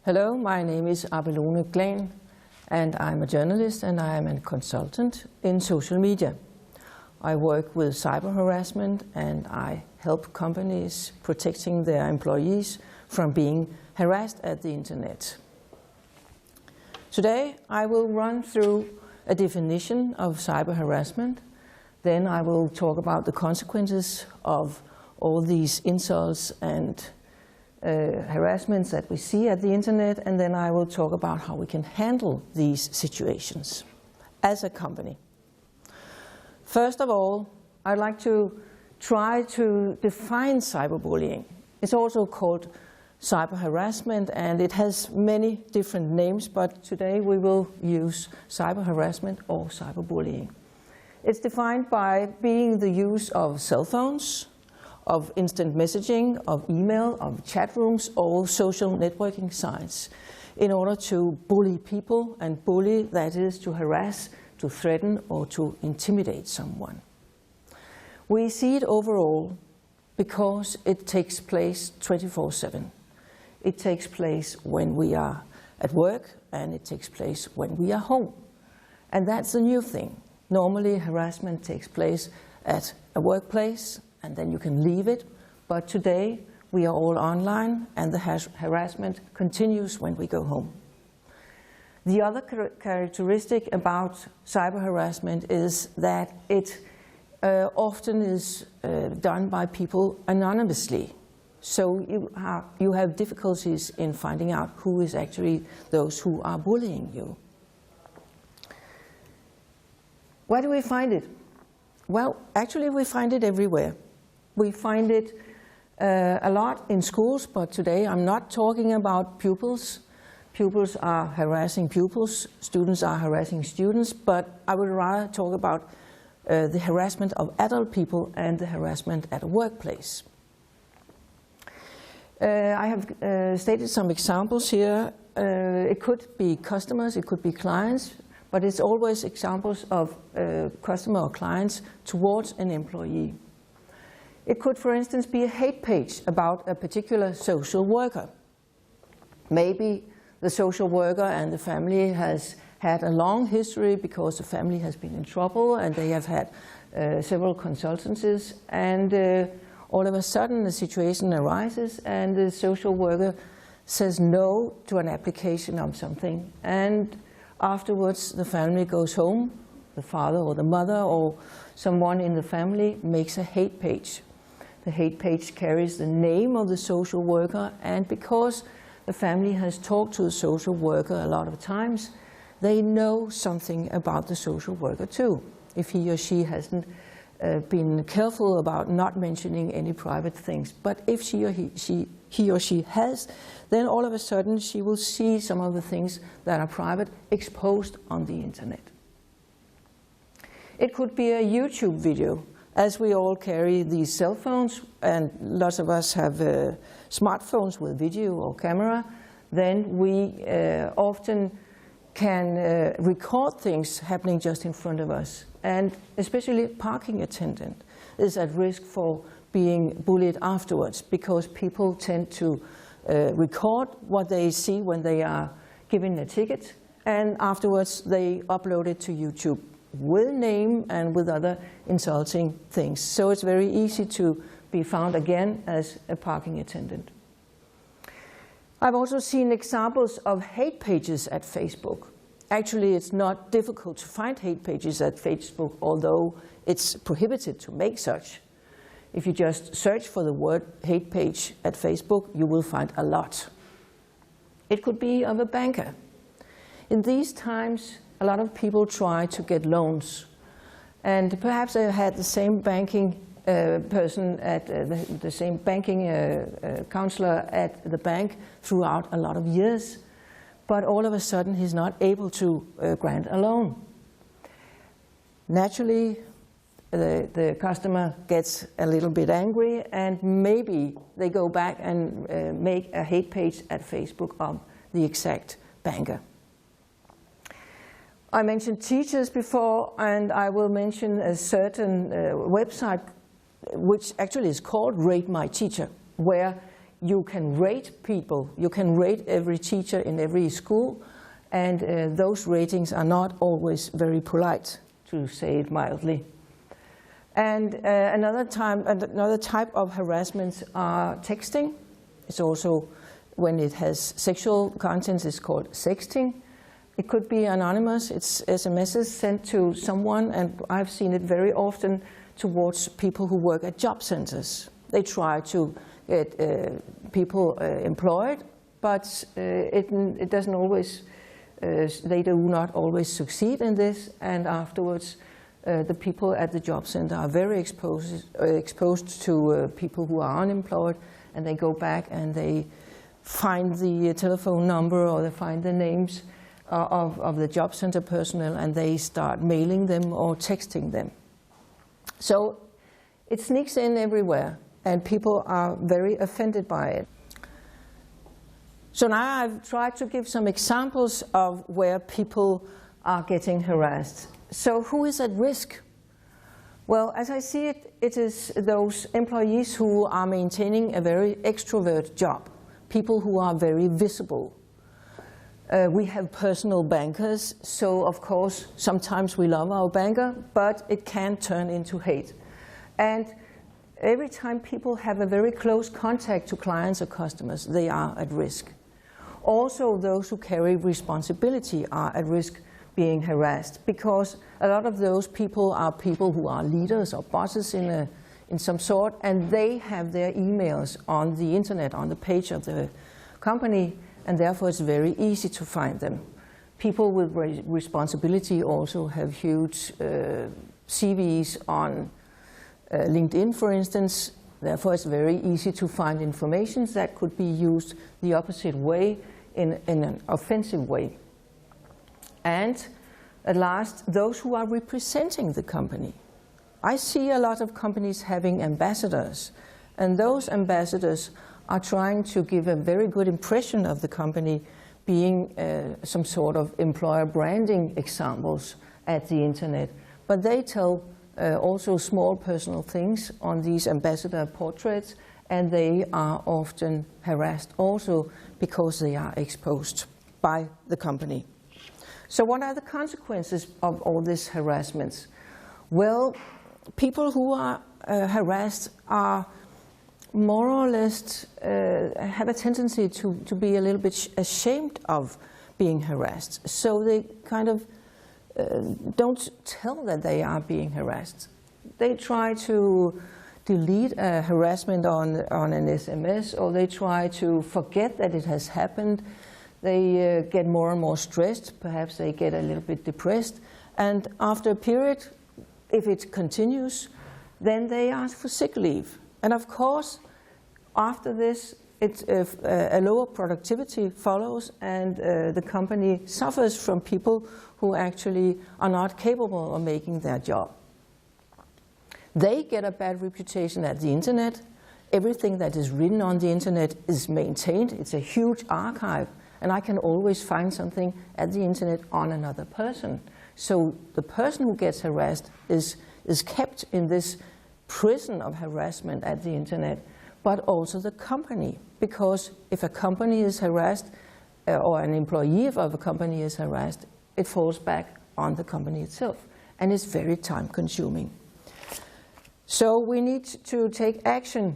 Hello, my name is Abelone Glahn, and I'm a journalist and I am a consultant in social media. I work with cyber harassment and I help companies protecting their employees from being harassed at the internet. Today I will run through a definition of cyber harassment. Then I will talk about the consequences of all these insults and harassments that we see at the internet, and then I will talk about how we can handle these situations as a company. First of all, I'd like to try to define cyberbullying. It's also called cyber harassment, and it has many different names, but today we will use cyber harassment or cyberbullying. It's defined by being the use of cell phones, of instant messaging, of email, of chat rooms, or social networking sites in order to bully people, and bully, that is to harass, to threaten, or to intimidate someone. We see it overall because it takes place 24/7. It takes place when we are at work and it takes place when we are home. And that's a new thing. Normally harassment takes place at a workplace and then you can leave it. But today we are all online and the harassment continues when we go home. The other characteristic about cyber harassment is that it often is done by people anonymously. So you have difficulties in finding out who is actually those who are bullying you. Where do we find it? Well, actually we find it everywhere. We find it a lot in schools, but today I'm not talking about pupils. Pupils are harassing pupils, students are harassing students, but I would rather talk about the harassment of adult people and the harassment at a workplace. I have stated some examples here. It could be customers, it could be clients, but it's always examples of customer or clients towards an employee. It could, for instance, be a hate page about a particular social worker. Maybe the social worker and the family has had a long history because the family has been in trouble and they have had several consultancies, and all of a sudden the situation arises and the social worker says no to an application of something, and afterwards the family goes home, the father or the mother or someone in the family makes a hate page. The hate page carries the name of the social worker, and because the family has talked to the social worker a lot of times, they know something about the social worker too, if he or she hasn't been careful about not mentioning any private things. But if he or she has, then all of a sudden she will see some of the things that are private exposed on the internet. It could be a YouTube video. As we all carry these cell phones, and lots of us have smartphones with video or camera, then we often can record things happening just in front of us. And especially a parking attendant is at risk for being bullied afterwards, because people tend to record what they see when they are given a ticket, and afterwards they upload it to YouTube with name and with other insulting things. So it's very easy to be found again as a parking attendant. I've also seen examples of hate pages at Facebook. Actually, it's not difficult to find hate pages at Facebook, although it's prohibited to make such. If you just search for the word hate page at Facebook, you will find a lot. It could be of a banker. In these times, a lot of people try to get loans, and perhaps they had the same banking person at the same banking counselor at the bank throughout a lot of years, but all of a sudden he's not able to grant a loan. Naturally, the customer gets a little bit angry, and maybe they go back and make a hate page at Facebook of the exact banker. I mentioned teachers before, and I will mention a certain website which actually is called Rate My Teacher, where you can rate people. You can rate every teacher in every school, and those ratings are not always very polite, to say it mildly. And another type of harassment are texting. It's also, when it has sexual content, it's called sexting. It could be anonymous. It's SMSs sent to someone, and I've seen it very often towards people who work at job centers. They try to get people employed, but it doesn't always, they do not always succeed in this, and afterwards the people at the job center are very exposed to people who are unemployed, and they go back and they find the telephone number or they find the names of the job center personnel, and they start mailing them or texting them. So it sneaks in everywhere, and people are very offended by it. So now I've tried to give some examples of where people are getting harassed. So who is at risk? Well, as I see it, it is those employees who are maintaining a very extrovert job, people who are very visible. We have personal bankers, so of course sometimes we love our banker, but it can turn into hate. And every time people have a very close contact to clients or customers, they are at risk. Also, those who carry responsibility are at risk being harassed, because a lot of those people are people who are leaders or bosses in some sort, and they have their emails on the internet, on the page of the company, and therefore it's very easy to find them. People with responsibility also have huge CVs on LinkedIn, for instance. Therefore it's very easy to find information that could be used the opposite way, in an offensive way. And at last, those who are representing the company. I see a lot of companies having ambassadors, and those ambassadors are trying to give a very good impression of the company, being some sort of employer branding examples at the internet. But they tell also small personal things on these ambassador portraits, and they are often harassed also because they are exposed by the company. So what are the consequences of all this harassment? Well, people who are harassed are more or less have a tendency to be a little bit ashamed of being harassed. So they kind of don't tell that they are being harassed. They try to delete a harassment on an SMS, or they try to forget that it has happened. They get more and more stressed, perhaps they get a little bit depressed, and after a period, if it continues, then they ask for sick leave. And of course, after this, a lower productivity follows, and the company suffers from people who actually are not capable of making their job. They get a bad reputation at the internet. Everything that is written on the internet is maintained. It's a huge archive, and I can always find something at the internet on another person. So the person who gets harassed is kept in this prison of harassment at the internet, but also the company. Because if a company is harassed, or an employee of a company is harassed, it falls back on the company itself, and it's very time-consuming. So we need to take action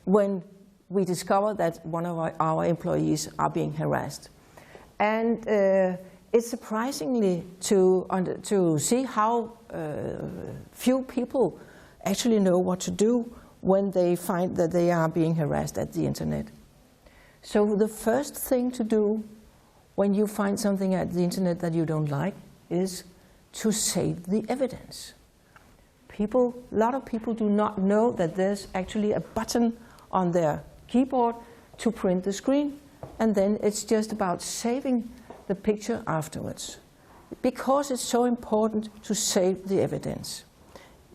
when we discover that one of our employees are being harassed. And it's surprisingly to see how few people actually know what to do when they find that they are being harassed at the internet. So the first thing to do when you find something at the internet that you don't like is to save the evidence. A lot of people do not know that there's actually a button on their keyboard to print the screen, and then it's just about saving the picture afterwards. Because it's so important to save the evidence.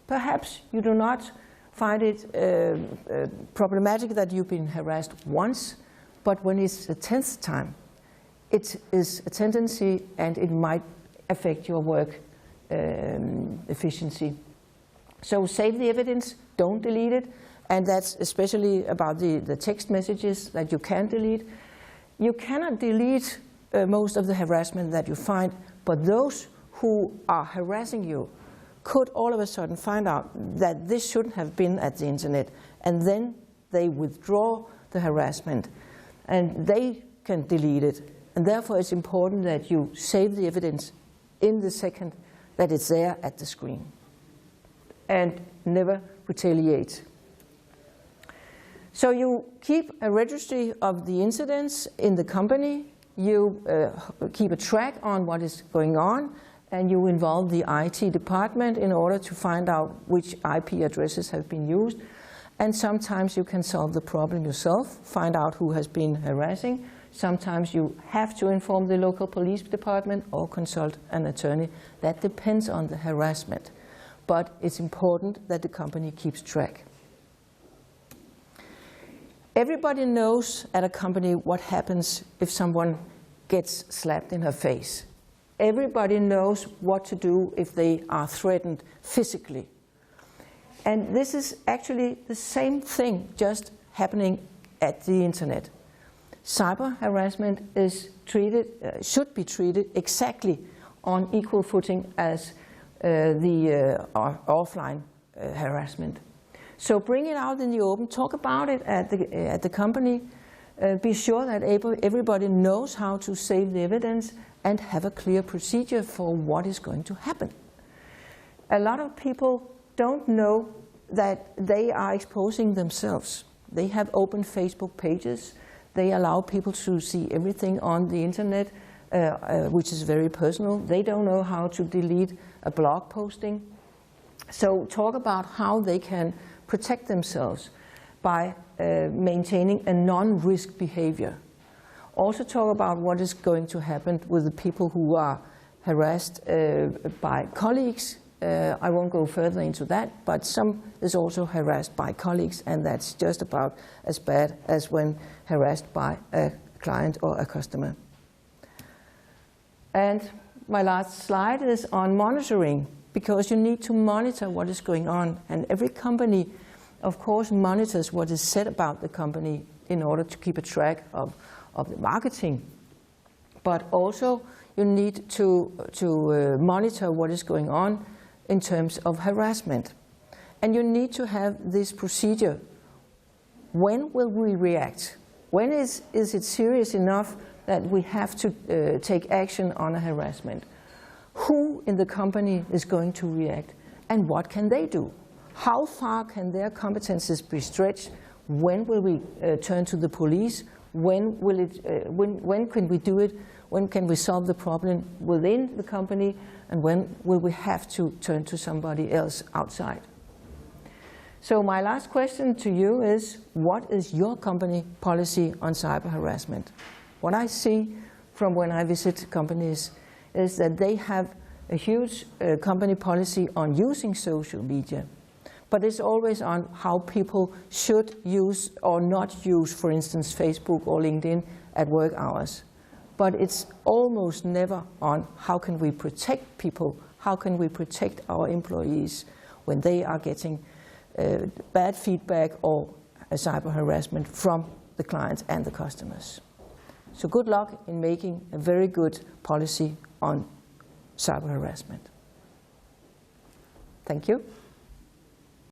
Perhaps you do not find it problematic that you've been harassed once, but when it's the 10th time, it is a tendency, and it might affect your work efficiency. So save the evidence, don't delete it, And that's especially about the text messages that you can delete. You cannot delete most of the harassment that you find, but those who are harassing you could all of a sudden find out that this shouldn't have been at the internet, and then they withdraw the harassment, and they can delete it. And therefore it's important that you save the evidence in the second that it's there at the screen, and never retaliate. So you keep a registry of the incidents in the company, you keep a track on what is going on, and you involve the IT department in order to find out which IP addresses have been used. And sometimes you can solve the problem yourself, find out who has been harassing. Sometimes you have to inform the local police department or consult an attorney. That depends on the harassment. But it's important that the company keeps track. Everybody knows at a company what happens if someone gets slapped in her face. Everybody knows what to do if they are threatened physically. And this is actually the same thing just happening at the internet. Cyber harassment is should be treated exactly on equal footing as the offline harassment. So bring it out in the open, talk about it at the company, be sure that everybody knows how to save the evidence and have a clear procedure for what is going to happen. A lot of people don't know that they are exposing themselves. They have open Facebook pages. They allow people to see everything on the internet, which is very personal. They don't know how to delete a blog posting. So talk about how they can protect themselves by maintaining a non-risk behavior. Also talk about what is going to happen with the people who are harassed by colleagues. I won't go further into that, but some is also harassed by colleagues, and that's just about as bad as when harassed by a client or a customer. And my last slide is on monitoring, because you need to monitor what is going on. And every company, of course, monitors what is said about the company in order to keep a track of the marketing. But also you need to monitor what is going on in terms of harassment. And you need to have this procedure. When will we react? When is it serious enough that we have to take action on a harassment? Who in the company is going to react? And what can they do? How far can their competences be stretched? When will we turn to the police? When can we do it? When can we solve the problem within the company? And when will we have to turn to somebody else outside? So my last question to you is, what is your company policy on cyber harassment? What I see from when I visit companies is that they have a huge company policy on using social media. But it's always on how people should use or not use, for instance, Facebook or LinkedIn at work hours. But it's almost never on how can we protect people, how can we protect our employees when they are getting bad feedback or cyber harassment from the clients and the customers. So good luck in making a very good policy on cyber harassment. Thank you.